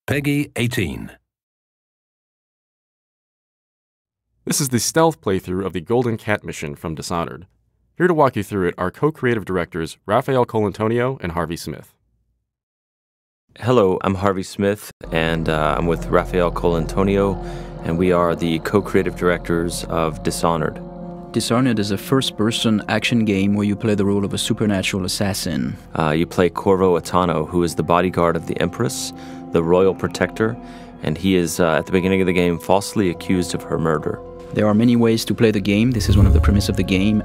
Peggy 18. This is the stealth playthrough of the Golden Cat mission from Dishonored. Here to walk you through it are co-creative directors Raphael Colantonio and Harvey Smith. Hello, I'm Harvey Smith, and I'm with Raphael Colantonio, and we are the co-creative directors of Dishonored. Dishonored is a first-person action game where you play the role of a supernatural assassin. You play Corvo Atano, who is the bodyguard of the Empress, the royal protector, and he is, at the beginning of the game, falsely accused of her murder. There are many ways to play the game. This is one of the premises of the game.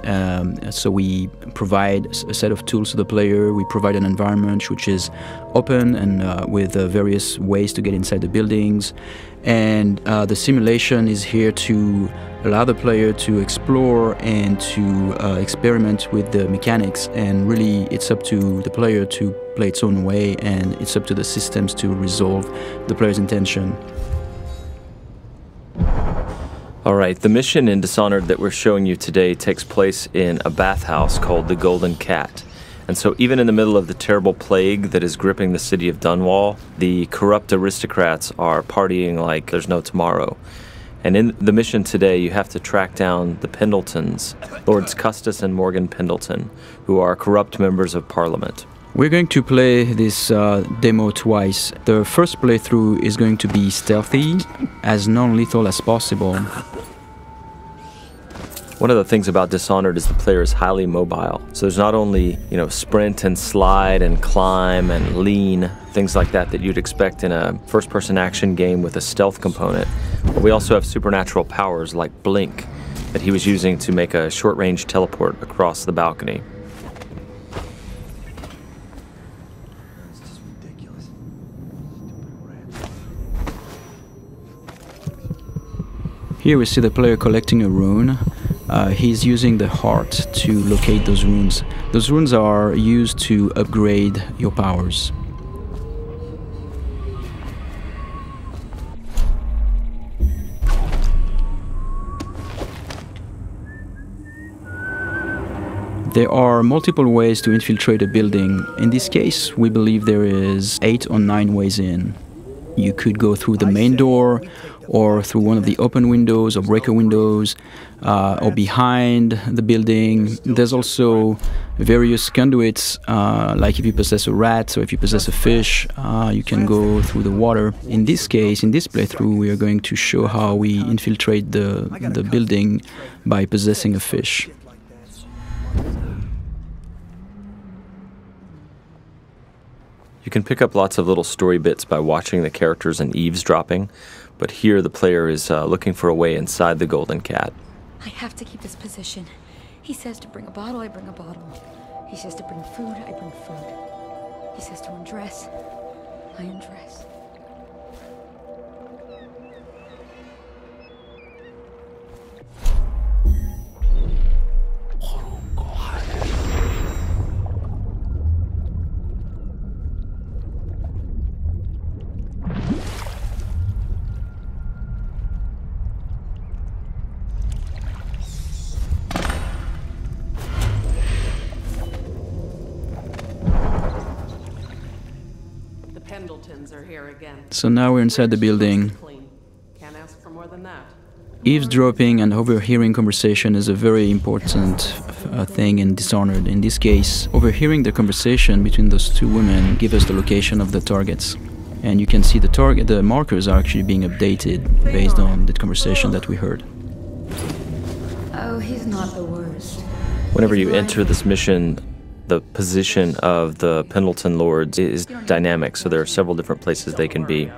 So we provide a set of tools to the player. We provide an environment which is open and with various ways to get inside the buildings. And the simulation is here to allow the player to explore and to experiment with the mechanics. And really, it's up to the player to play its own way, and it's up to the systems to resolve the player's intention. All right, the mission in Dishonored that we're showing you today takes place in a bathhouse called the Golden Cat. And so even in the middle of the terrible plague that is gripping the city of Dunwall, the corrupt aristocrats are partying like there's no tomorrow. And in the mission today, you have to track down the Pendletons, Lords Custis and Morgan Pendleton, who are corrupt members of Parliament. We're going to play this demo twice. The first playthrough is going to be stealthy, as non-lethal as possible. One of the things about Dishonored is the player is highly mobile. So there's not only, sprint and slide and climb and lean, things like that you'd expect in a first-person action game with a stealth component, but we also have supernatural powers like Blink that he was using to make a short-range teleport across the balcony. Here we see the player collecting a rune. He's using the heart to locate those runes. Those runes are used to upgrade your powers. There are multiple ways to infiltrate a building. In this case, we believe there is 8 or 9 ways in. You could go through the main door, or through one of the open windows or breaker windows, or behind the building. There's also various conduits, like if you possess a rat or if you possess a fish, you can go through the water. In this case, in this playthrough, we are going to show how we infiltrate the building by possessing a fish. You can pick up lots of little story bits by watching the characters and eavesdropping, but here the player is looking for a way inside the Golden Cat. I have to keep this position. He says to bring a bottle, I bring a bottle. He says to bring food, I bring food. He says to undress, I undress. Pendletons are here again. So now we're inside the building. Can't ask for more than that. Eavesdropping and overhearing conversation is a very important thing in Dishonored. In this case, overhearing the conversation between those two women gives us the location of the targets. And you can see the markers are actually being updated based on the conversation that we heard. Oh, he's not the worst. Whenever you enter this mission, the position of the Pendleton Lords is dynamic, so there are several different places they can be.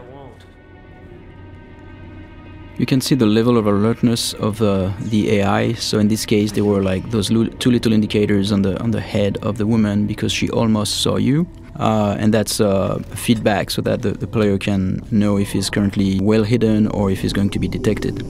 You can see the level of alertness of the AI. So in this case, there were like those 2 little indicators on the head of the woman because she almost saw you. And that's feedback so that the player can know if he's currently well hidden or if he's going to be detected.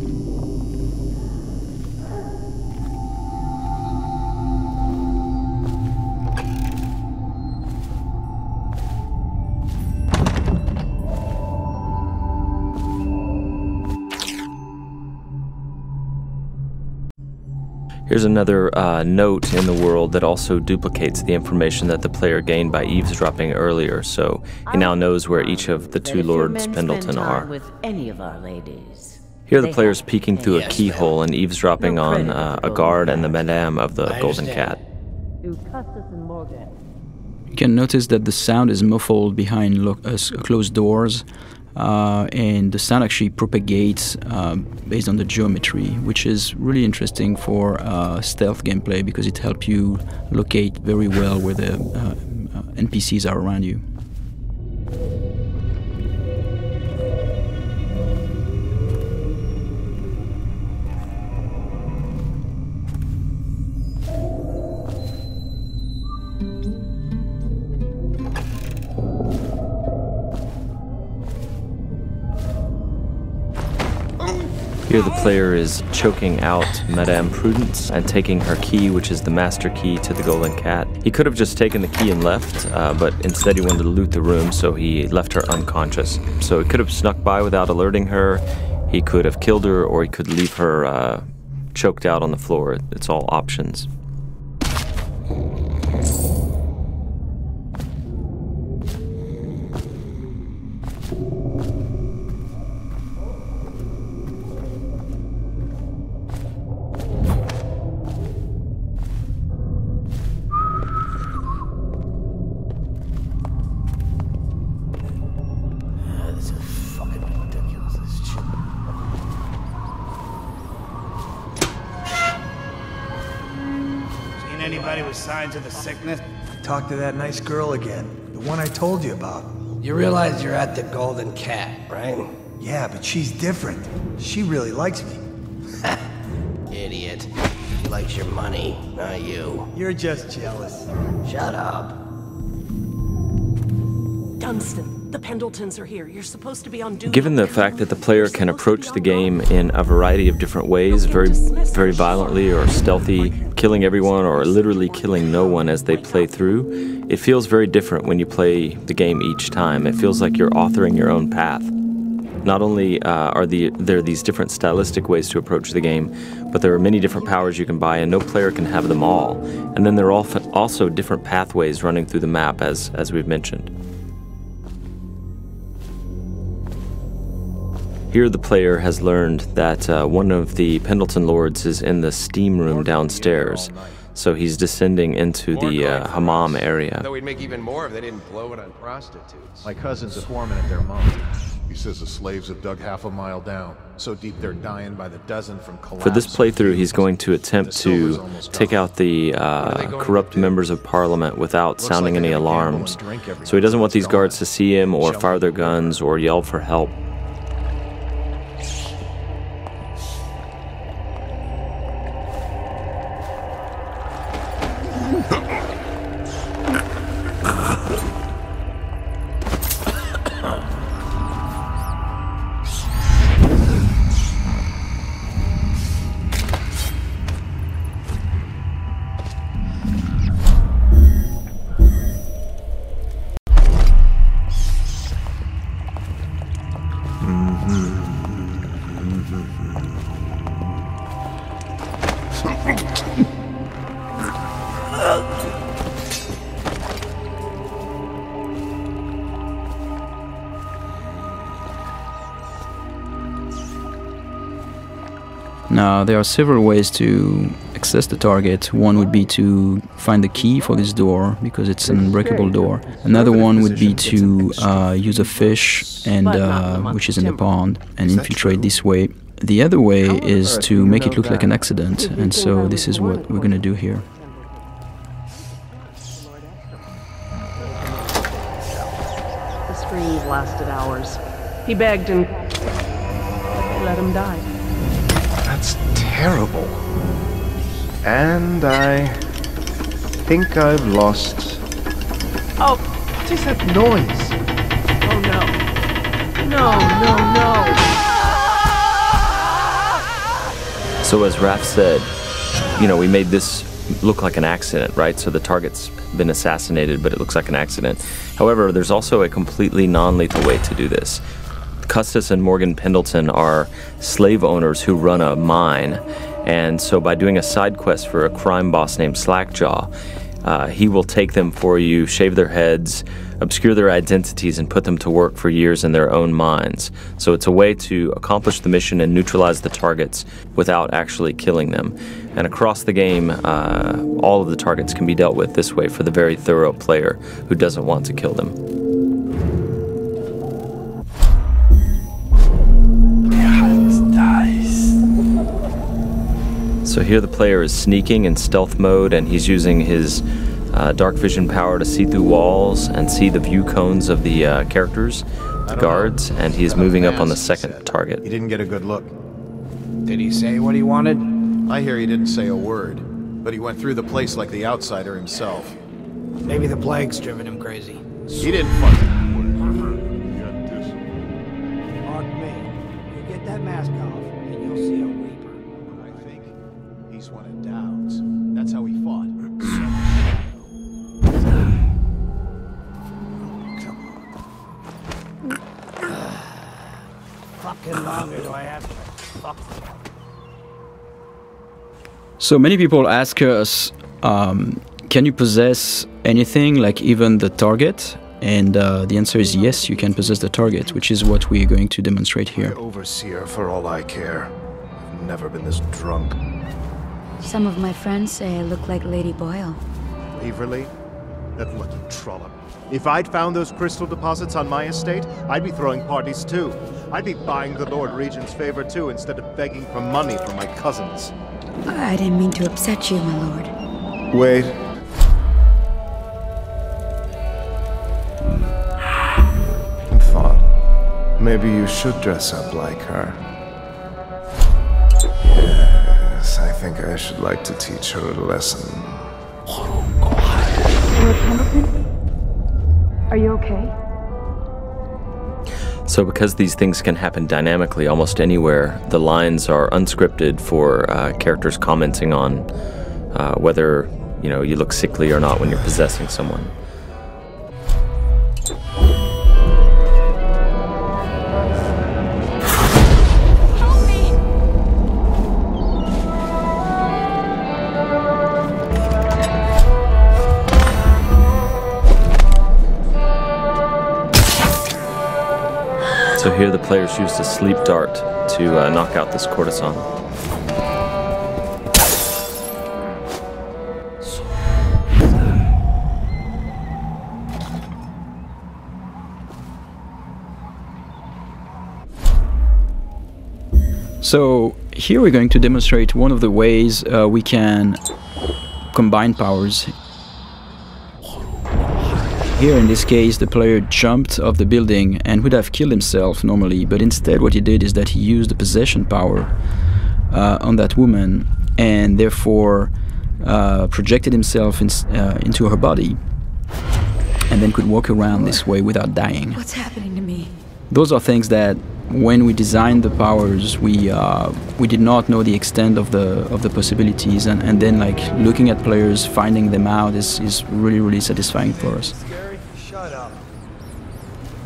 Here's another note in the world that also duplicates the information that the player gained by eavesdropping earlier, so he now knows where each of the two Lords Pendleton are. With any of our ladies, Here the player's peeking through a keyhole and eavesdropping on a guard and the Madame of the Golden Cat. to Custis and Morgan. You can notice that the sound is muffled behind closed doors, and the sound actually propagates based on the geometry, which is really interesting for stealth gameplay because it helps you locate very well where the NPCs are around you. Here the player is choking out Madame Prudence and taking her key, which is the master key to the Golden Cat. He could have just taken the key and left, but instead he wanted to loot the room, so he left her unconscious. So he could have snuck by without alerting her, he could have killed her, or he could leave her choked out on the floor. It's all options. Anybody with signs of the sickness? Talk to that nice girl again. The one I told you about. You realize you're at the Golden Cat, right? Yeah, but she's different. She really likes me. Idiot. She likes your money, not you. You're just jealous. Shut up. Dunstan, the Pendletons are here. You're supposed to be on duty. Given the fact that the player can approach the game in a variety of different ways, very violently or stealthy, killing everyone or literally killing no one as they play through, it feels very different when you play the game each time. It feels like you're authoring your own path. Not only are there these different stylistic ways to approach the game, but there are many different powers you can buy, and no player can have them all. And then there are also different pathways running through the map, as we've mentioned. Here the player has learned that one of the Pendleton Lords is in the steam room downstairs, so he's descending into the hammam area. Though we'd make even more if they didn't blow it on prostitutes. My cousins are swarming at their moat. He says the slaves have dug half a mile down, so deep they're dying by the dozen from collapse. For this playthrough, he's going to attempt to take out the corrupt members of Parliament without sounding any alarms. So he doesn't want these guards to see him or fire their guns or yell for help. Now, there are several ways to access the target. One would be to find the key for this door, because it's an unbreakable door. Another one would be to use a fish, and which is in the pond, and infiltrate this way. The other way is to make it look like an accident, and so this is what we're going to do here. The screams lasted hours. He begged and they let him die. That's terrible. And I think I've lost... Oh, What is that noise? oh no. No. So as Raph said, you know, we made this look like an accident, right? So the target's been assassinated, but it looks like an accident. However, there's also a completely non-lethal way to do this. Custis and Morgan Pendleton are slave owners who run a mine, And so by doing a side quest for a crime boss named Slackjaw, he will take them for you, shave their heads, obscure their identities, and put them to work for years in their own mines. So it's a way to accomplish the mission and neutralize the targets without actually killing them. And across the game, all of the targets can be dealt with this way for the very thorough player who doesn't want to kill them. So here the player is sneaking in stealth mode, and he's using his dark vision power to see through walls and see the view cones of the characters, the guards, and he's moving up on the second target. He didn't get a good look. Did he say what he wanted? I hear he didn't say a word, but he went through the place like the outsider himself. Maybe the plague's driven him crazy. He didn't fucking... Mark me. You get that mask off, and you'll see a reaper. I think he's one of Dowd's. That's how he fought. Fucking longer do I have to fuck? So many people ask us, can you possess anything, like even the target? And the answer is yes, you can possess the target, which is what we're going to demonstrate here. Overseer, for all I care. I've never been this drunk. Some of my friends say I look like Lady Boyle. Waverly? That lucky trollop. If I'd found those crystal deposits on my estate, I'd be throwing parties too. I'd be buying the Lord Regent's favor too, instead of begging for money from my cousins. I didn't mean to upset you, my lord. Wait. I thought maybe you should dress up like her. Yes, I think I should like to teach her a lesson. Lord Pendleton? Are you okay? So because these things can happen dynamically almost anywhere, the lines are unscripted for characters commenting on whether you look sickly or not when you're possessing someone. So here the players use a sleep dart to knock out this courtesan. So here we're going to demonstrate one of the ways we can combine powers. Here in this case the player jumped off the building and would have killed himself normally, but instead what he did is that he used the possession power on that woman and therefore projected himself into her body and then could walk around this way without dying. What's happening to me? Those are things that when we designed the powers we did not know the extent of the possibilities, and then like looking at players finding them out is really satisfying for us. Shut up.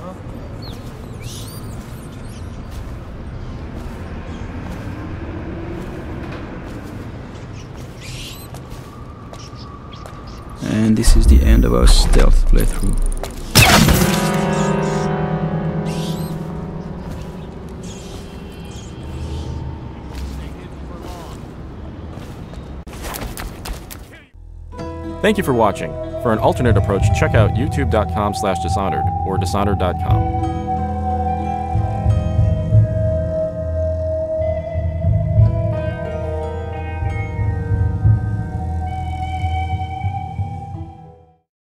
Huh? And this is the end of our stealth playthrough. Thank you for watching. For an alternate approach, check out youtube.com/dishonored or dishonored.com.